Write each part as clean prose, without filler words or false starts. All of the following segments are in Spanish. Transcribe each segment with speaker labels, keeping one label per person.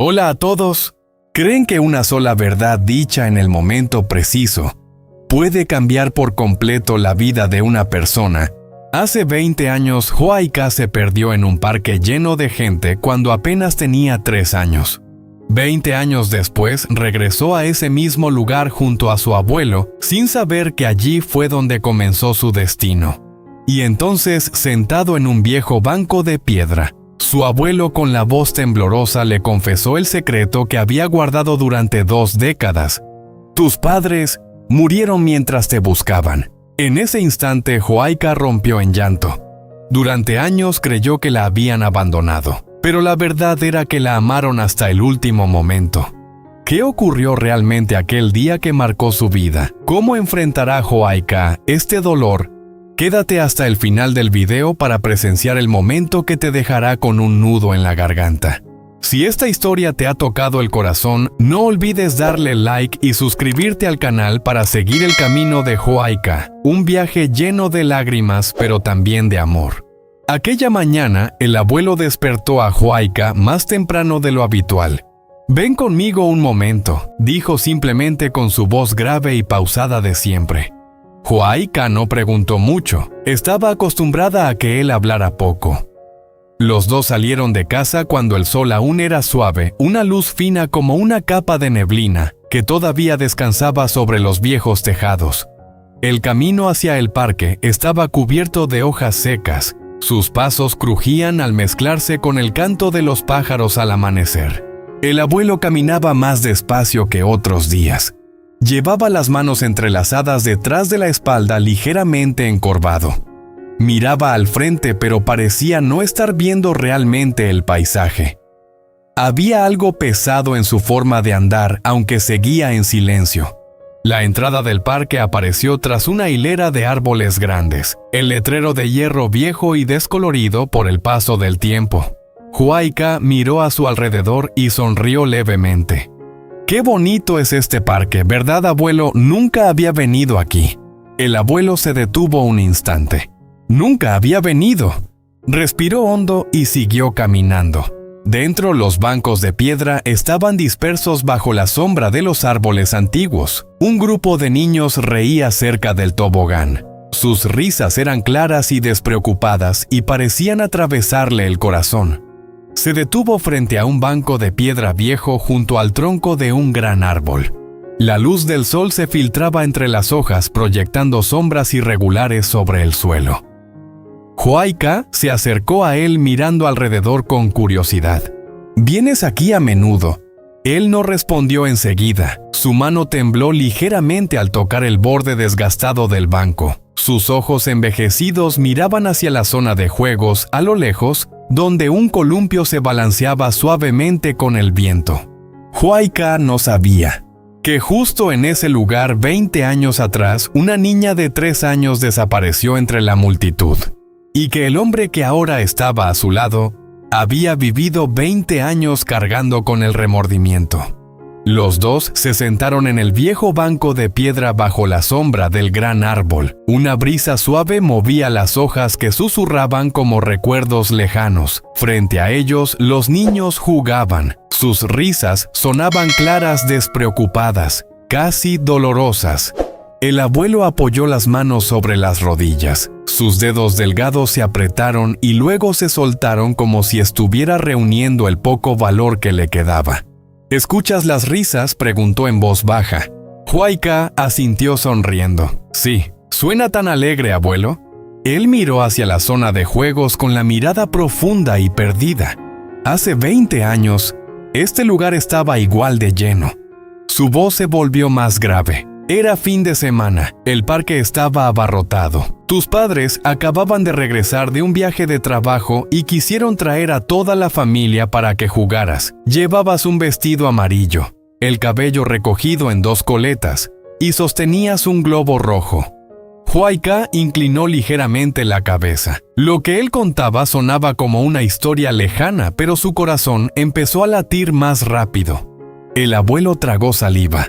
Speaker 1: Hola a todos. ¿Creen que una sola verdad dicha en el momento preciso puede cambiar por completo la vida de una persona? Hace 20 años, Huayca se perdió en un parque lleno de gente cuando apenas tenía 3 años. 20 años después, regresó a ese mismo lugar junto a su abuelo, sin saber que allí fue donde comenzó su destino. Y entonces, sentado en un viejo banco de piedra, su abuelo con la voz temblorosa le confesó el secreto que había guardado durante 2 décadas. Tus padres murieron mientras te buscaban. En ese instante, Huayca rompió en llanto. Durante años creyó que la habían abandonado, pero la verdad era que la amaron hasta el último momento. ¿Qué ocurrió realmente aquel día que marcó su vida? ¿Cómo enfrentará Huayca este dolor? Quédate hasta el final del video para presenciar el momento que te dejará con un nudo en la garganta. Si esta historia te ha tocado el corazón, no olvides darle like y suscribirte al canal para seguir el camino de Huayca, un viaje lleno de lágrimas pero también de amor. Aquella mañana, el abuelo despertó a Huayca más temprano de lo habitual. «Ven conmigo un momento», dijo simplemente con su voz grave y pausada de siempre. Huayca no preguntó mucho, estaba acostumbrada a que él hablara poco. Los dos salieron de casa cuando el sol aún era suave, una luz fina como una capa de neblina, que todavía descansaba sobre los viejos tejados. El camino hacia el parque estaba cubierto de hojas secas, sus pasos crujían al mezclarse con el canto de los pájaros al amanecer. El abuelo caminaba más despacio que otros días. Llevaba las manos entrelazadas detrás de la espalda ligeramente encorvado. Miraba al frente pero parecía no estar viendo realmente el paisaje. Había algo pesado en su forma de andar, aunque seguía en silencio. La entrada del parque apareció tras una hilera de árboles grandes, el letrero de hierro viejo y descolorido por el paso del tiempo. Huayca miró a su alrededor y sonrió levemente. «Qué bonito es este parque, ¿verdad, abuelo? Nunca había venido aquí». El abuelo se detuvo un instante. Nunca había venido. Respiró hondo y siguió caminando. Dentro, los bancos de piedra estaban dispersos bajo la sombra de los árboles antiguos. Un grupo de niños reía cerca del tobogán. Sus risas eran claras y despreocupadas y parecían atravesarle el corazón. Se detuvo frente a un banco de piedra viejo junto al tronco de un gran árbol. La luz del sol se filtraba entre las hojas, proyectando sombras irregulares sobre el suelo. Huayca se acercó a él mirando alrededor con curiosidad. «¿Vienes aquí a menudo?» Él no respondió enseguida. Su mano tembló ligeramente al tocar el borde desgastado del banco. Sus ojos envejecidos miraban hacia la zona de juegos, a lo lejos, donde un columpio se balanceaba suavemente con el viento. Huayca no sabía que justo en ese lugar 20 años atrás, una niña de 3 años desapareció entre la multitud. Y que el hombre que ahora estaba a su lado había vivido 20 años cargando con el remordimiento. Los dos se sentaron en el viejo banco de piedra bajo la sombra del gran árbol. Una brisa suave movía las hojas que susurraban como recuerdos lejanos. Frente a ellos, los niños jugaban. Sus risas sonaban claras, despreocupadas, casi dolorosas. El abuelo apoyó las manos sobre las rodillas. Sus dedos delgados se apretaron y luego se soltaron como si estuviera reuniendo el poco valor que le quedaba. ¿Escuchas las risas?, preguntó en voz baja. Huayca asintió sonriendo. Sí, suena tan alegre, abuelo. Él miró hacia la zona de juegos con la mirada profunda y perdida. Hace 20 años, este lugar estaba igual de lleno. Su voz se volvió más grave. Era fin de semana. El parque estaba abarrotado. Tus padres acababan de regresar de un viaje de trabajo y quisieron traer a toda la familia para que jugaras. Llevabas un vestido amarillo, el cabello recogido en 2 coletas, y sostenías un globo rojo. Huayca inclinó ligeramente la cabeza. Lo que él contaba sonaba como una historia lejana, pero su corazón empezó a latir más rápido. El abuelo tragó saliva.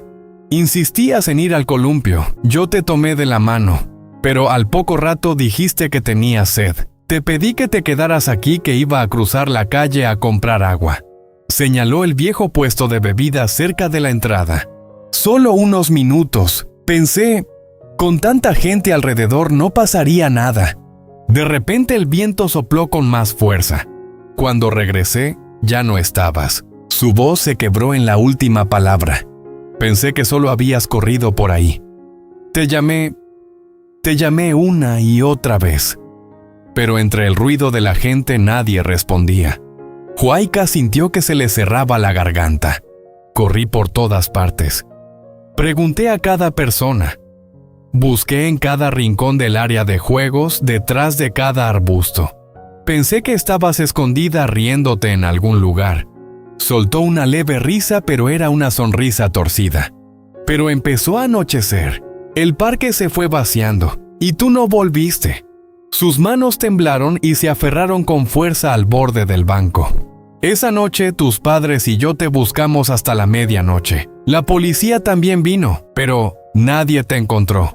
Speaker 1: Insistías en ir al columpio. Yo te tomé de la mano, pero al poco rato dijiste que tenías sed. Te pedí que te quedaras aquí, que iba a cruzar la calle a comprar agua. señaló el viejo puesto de bebidas cerca de la entrada. «Solo unos minutos», pensé. Con tanta gente alrededor no pasaría nada. De repente el viento sopló con más fuerza. Cuando regresé, ya no estabas. Su voz se quebró en la última palabra. Pensé que solo habías corrido por ahí. Te llamé una y otra vez. Pero entre el ruido de la gente nadie respondía. Huayca sintió que se le cerraba la garganta. Corrí por todas partes. Pregunté a cada persona. Busqué en cada rincón del área de juegos, detrás de cada arbusto. Pensé que estabas escondida riéndote en algún lugar. Soltó una leve risa, pero era una sonrisa torcida. Pero empezó a anochecer. El parque se fue vaciando, y tú no volviste. Sus manos temblaron y se aferraron con fuerza al borde del banco. Esa noche tus padres y yo te buscamos hasta la medianoche. La policía también vino, pero nadie te encontró.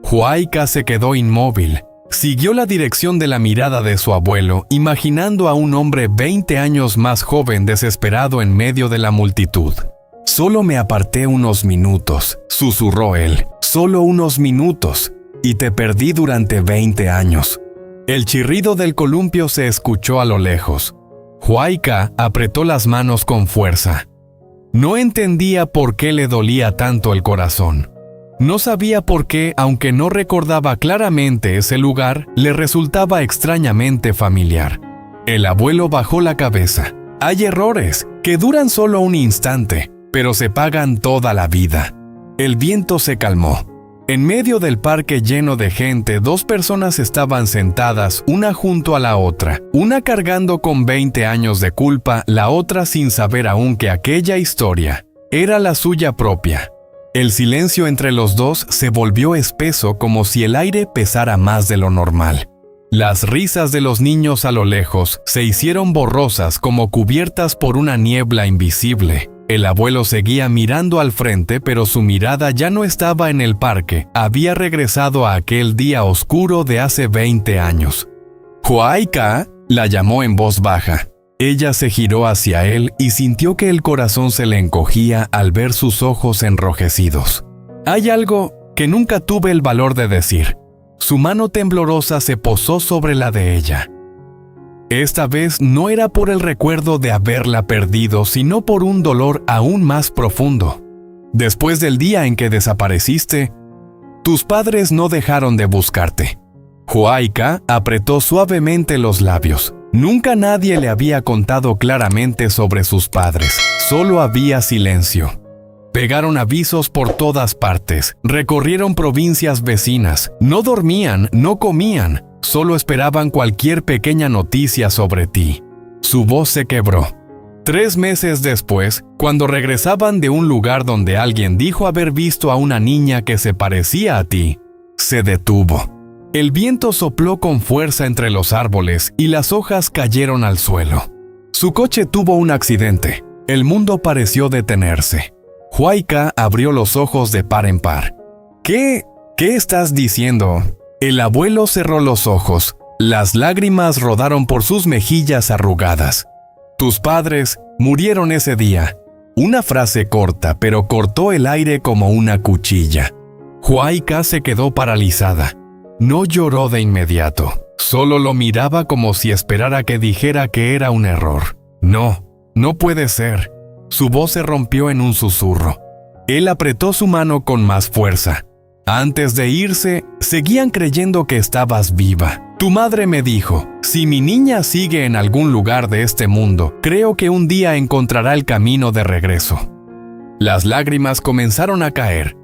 Speaker 1: Huayca se quedó inmóvil. Siguió la dirección de la mirada de su abuelo, imaginando a un hombre 20 años más joven desesperado en medio de la multitud. «Solo me aparté unos minutos», susurró él. «Solo unos minutos, y te perdí durante 20 años». El chirrido del columpio se escuchó a lo lejos. Huayca apretó las manos con fuerza. No entendía por qué le dolía tanto el corazón. No sabía por qué, aunque no recordaba claramente ese lugar, le resultaba extrañamente familiar. El abuelo bajó la cabeza. Hay errores que duran solo un instante, pero se pagan toda la vida. El viento se calmó. En medio del parque lleno de gente, dos personas estaban sentadas, una junto a la otra, una cargando con 20 años de culpa, la otra sin saber aún que aquella historia era la suya propia. El silencio entre los dos se volvió espeso, como si el aire pesara más de lo normal. Las risas de los niños a lo lejos se hicieron borrosas, como cubiertas por una niebla invisible. El abuelo seguía mirando al frente, pero su mirada ya no estaba en el parque. Había regresado a aquel día oscuro de hace 20 años. «Huayca», la llamó en voz baja. Ella se giró hacia él y sintió que el corazón se le encogía al ver sus ojos enrojecidos. «Hay algo que nunca tuve el valor de decir». Su mano temblorosa se posó sobre la de ella. Esta vez no era por el recuerdo de haberla perdido, sino por un dolor aún más profundo. Después del día en que desapareciste, tus padres no dejaron de buscarte. Huayca apretó suavemente los labios. Nunca nadie le había contado claramente sobre sus padres. Solo había silencio. Pegaron avisos por todas partes. Recorrieron provincias vecinas. No dormían, no comían. Solo esperaban cualquier pequeña noticia sobre ti. Su voz se quebró. 3 meses después, cuando regresaban de un lugar donde alguien dijo haber visto a una niña que se parecía a ti, se detuvo. El viento sopló con fuerza entre los árboles y las hojas cayeron al suelo. Su coche tuvo un accidente. El mundo pareció detenerse. Huayca abrió los ojos de par en par. ¿Qué estás diciendo? El abuelo cerró los ojos. Las lágrimas rodaron por sus mejillas arrugadas. Tus padres murieron ese día. Una frase corta, pero cortó el aire como una cuchilla. Huayca se quedó paralizada. No lloró de inmediato. Solo lo miraba como si esperara que dijera que era un error. No puede ser. Su voz se rompió en un susurro. Él apretó su mano con más fuerza. Antes de irse, seguían creyendo que estabas viva. Tu madre me dijo, si mi niña sigue en algún lugar de este mundo, creo que un día encontrará el camino de regreso. Las lágrimas comenzaron a caer.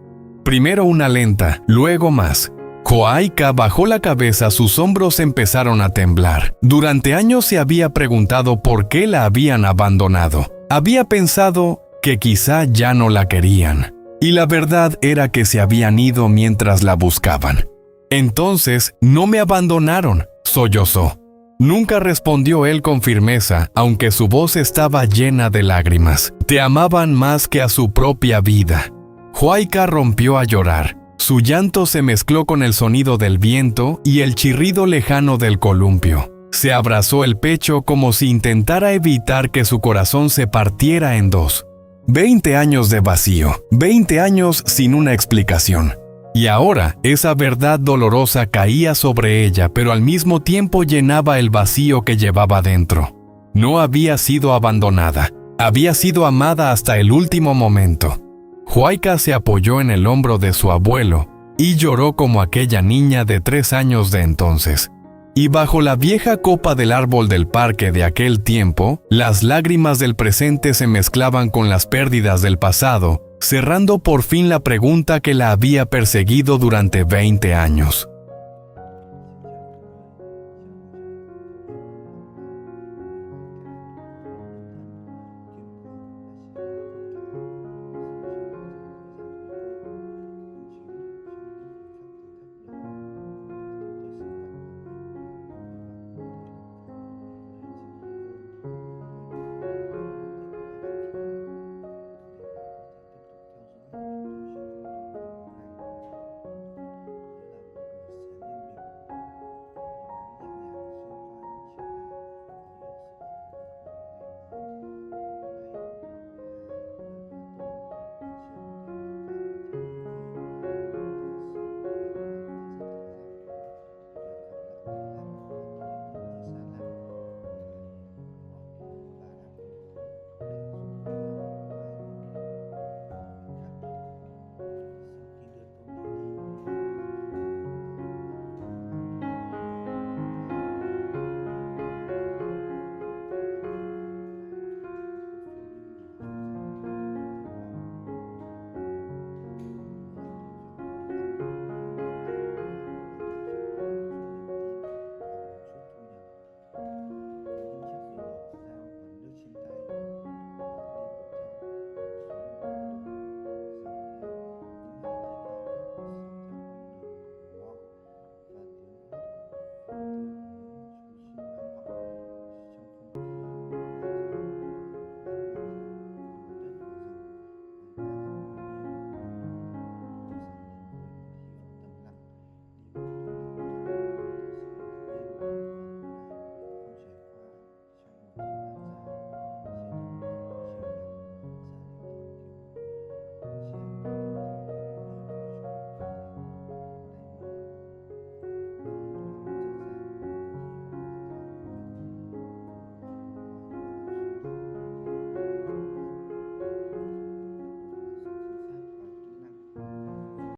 Speaker 1: Primero una lenta, luego más. Huayca bajó la cabeza, sus hombros empezaron a temblar. Durante años se había preguntado por qué la habían abandonado. Había pensado que quizá ya no la querían. Y la verdad era que se habían ido mientras la buscaban. Entonces, no me abandonaron, sollozó. Nunca respondió él con firmeza, aunque su voz estaba llena de lágrimas. Te amaban más que a su propia vida. Huayca rompió a llorar. Su llanto se mezcló con el sonido del viento y el chirrido lejano del columpio. Se abrazó el pecho como si intentara evitar que su corazón se partiera en dos. 20 años de vacío, 20 años sin una explicación. Y ahora esa verdad dolorosa caía sobre ella, pero al mismo tiempo llenaba el vacío que llevaba dentro. No había sido abandonada, había sido amada hasta el último momento. Huayca se apoyó en el hombro de su abuelo y lloró como aquella niña de 3 años de entonces. Y bajo la vieja copa del árbol del parque de aquel tiempo, las lágrimas del presente se mezclaban con las pérdidas del pasado, cerrando por fin la pregunta que la había perseguido durante 20 años.